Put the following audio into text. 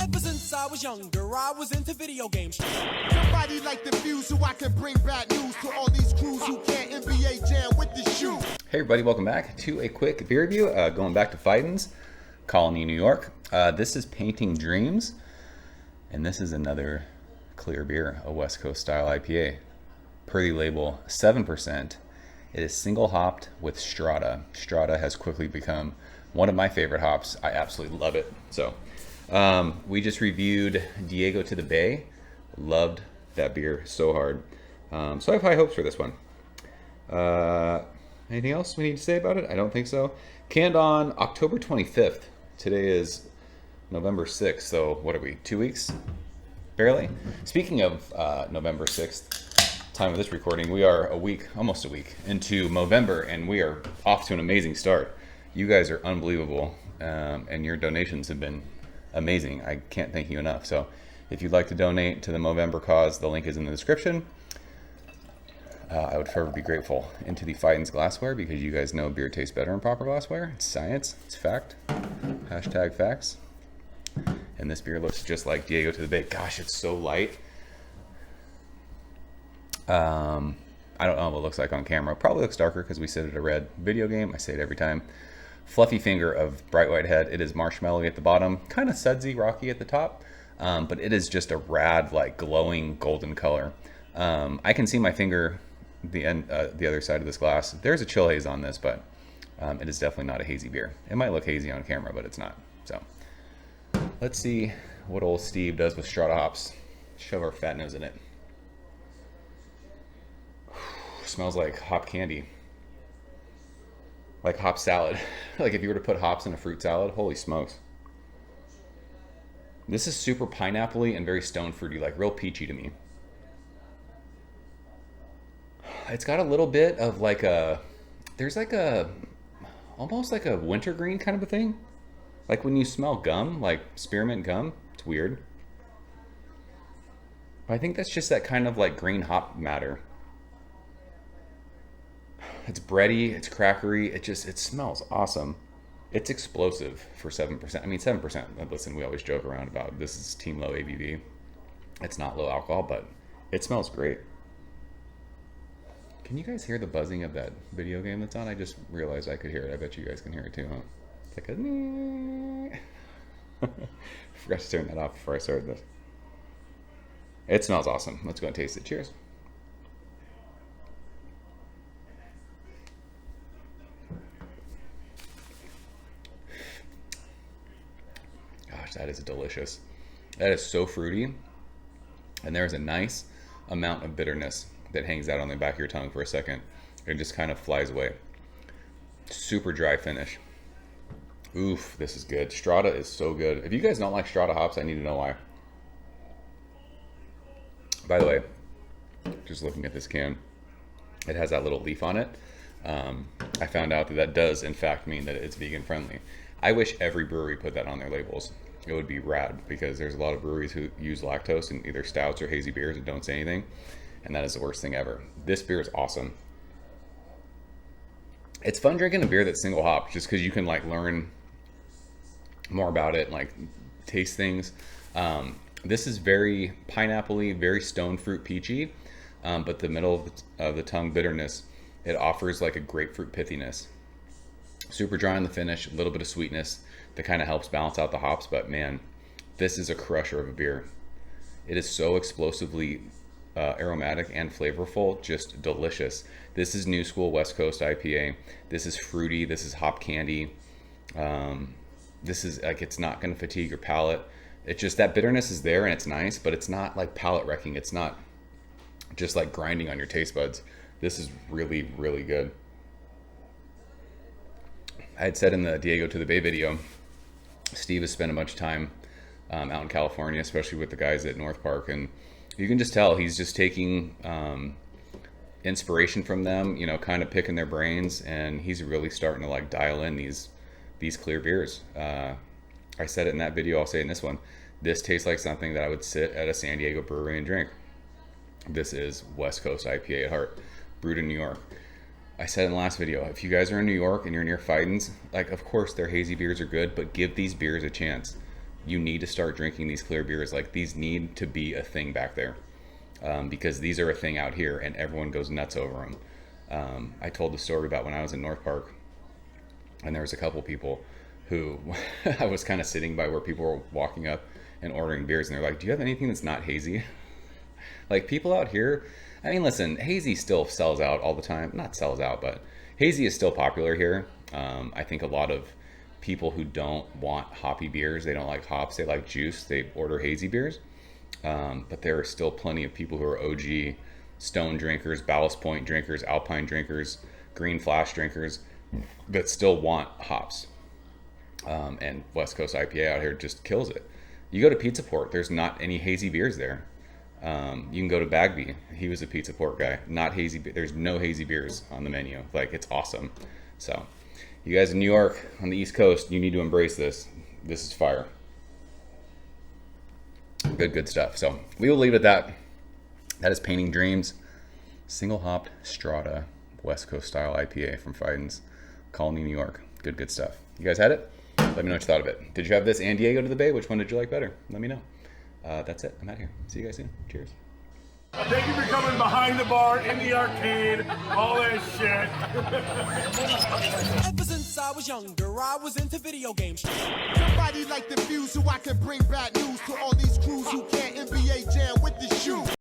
Ever since I was younger, I was into video games. Somebody like the Fuse so I can bring bad news to all these crews who can't NBA jam with the shoe. Hey everybody, welcome back to a quick beer review. Going back to Fidens, Colony, New York. This is Painting Dreams, and this is another clear beer, a West Coast style IPA. Per the label, 7%. It is single hopped with Strata. Strata has quickly become one of my favorite hops. I absolutely love it. So we just reviewed Diego to the Bay. Loved that beer so hard. So I have high hopes for this one. Anything else we need to say about it? I don't think so. Canned on October 25th. Today is November 6th, so what are we, 2 weeks? Barely. Speaking of November 6th, time of this recording, we are almost a week into November, and we are off to an amazing start. You guys are unbelievable, and your donations have been amazing. I can't thank you enough. So if you'd like to donate to the Movember cause, the link is in the description. I would forever be grateful. Into the Fidens glassware, because you guys know beer tastes better in proper glassware. It's science, it's fact. Hashtag facts. And this beer looks just like Diego to the Bay. Gosh, it's so light. I don't know what it looks like on camera. Probably looks darker because we sit at a red video game. I say it every time. Fluffy finger of bright white head. It is marshmallowy at the bottom, kind of sudsy, rocky at the top, but it is just a rad, like glowing golden color. I can see my finger, the other side of this glass. There's a chill haze on this, but it is definitely not a hazy beer. It might look hazy on camera, but it's not. So let's see what old Steve does with Strata hops. Shove our fat nose in it. Smells like hop candy. Like hop salad. Like if you were to put hops in a fruit salad, holy smokes. This is super pineapple-y and very stone fruity, like real peachy to me. It's got a little bit of like there's like almost like a wintergreen kind of a thing. Like when you smell gum, like spearmint gum. It's weird. I think that's just that kind of like green hop matter. It's bready, it's crackery, it smells awesome. It's explosive for 7%. I mean, 7%, listen, we always joke around about this is team low ABV. It's not low alcohol, but it smells great. Can you guys hear the buzzing of that video game that's on? I just realized I could hear it. I bet you guys can hear it too, huh? It's like a forgot to turn that off before I started this. It smells awesome. Let's go and taste it. Cheers. That is delicious. That is so fruity. And there's a nice amount of bitterness that hangs out on the back of your tongue for a second. It just kind of flies away. Super dry finish. Oof, this is good. Strata is so good. If you guys don't like Strata hops, I need to know why. By the way, just looking at this can, it has that little leaf on it. I found out that does in fact mean that it's vegan friendly. I wish every brewery put that on their labels. It would be rad, because there's a lot of breweries who use lactose in either stouts or hazy beers and don't say anything, and that is the worst thing ever. This beer is awesome. It's fun drinking a beer that's single hop, just because you can like learn more about it, like taste things. This is very pineapple-y, very stone fruit peachy, but the middle of the tongue bitterness, it offers like a grapefruit pithiness. Super dry on the finish, a little bit of sweetness that kind of helps balance out the hops, but man, this is a crusher of a beer. It is so explosively aromatic and flavorful, just delicious. This is new school West Coast IPA. This is fruity, this is hop candy. This is like, it's not gonna fatigue your palate. It's just that bitterness is there and it's nice, but it's not like palate wrecking. It's not just like grinding on your taste buds. This is really, really good. I had said in the Diego to the Bay video, Steve has spent a bunch of time out in California, especially with the guys at North Park, and you can just tell he's just taking inspiration from them, you know, kind of picking their brains, and he's really starting to like dial in these clear beers. I said it in that video, I'll say it in this one. This tastes like something that I would sit at a San Diego brewery and drink. This is West Coast IPA at heart, brewed in New York. I said in the last video, if you guys are in New York and you're near Fidens, like, of course their hazy beers are good, but give these beers a chance. you need to start drinking these clear beers. Like, these need to be a thing back there, because these are a thing out here and everyone goes nuts over them. I told the story about when I was in North Park, and there was a couple people who I was kind of sitting by where people were walking up and ordering beers, and they're like, do you have anything that's not hazy? Like, people out here, I mean, listen, hazy still sells out all the time. Not sells out, but hazy is still popular here. I think a lot of people who don't want hoppy beers, they don't like hops, they like juice, they order hazy beers. But there are still plenty of people who are OG Stone drinkers, Ballast Point drinkers, Alpine drinkers, Green Flash drinkers that still want hops. And West Coast IPA out here just kills it. You go to Pizza Port, there's not any hazy beers there. You can go to Bagby. He was a Pizza Port guy. Not hazy. There's no hazy beers on the menu. Like, it's awesome. So, you guys in New York on the East Coast, you need to embrace this. This is fire. Good stuff. So, we will leave it at that. That is Painting Dreams, single hopped Strata West Coast style IPA from Fidens, Colony, New York. Good stuff. You guys had it? Let me know what you thought of it. Did you have this and Diego to the Bay? Which one did you like better? Let me know. That's it. I'm out here. See you guys soon. Cheers. Thank you for coming behind the bar, in the arcade, all that shit. Ever since I was younger, I was into video games. Somebody like the fuse so I can bring bad news to all these crews who can't NBA jam with the shoe.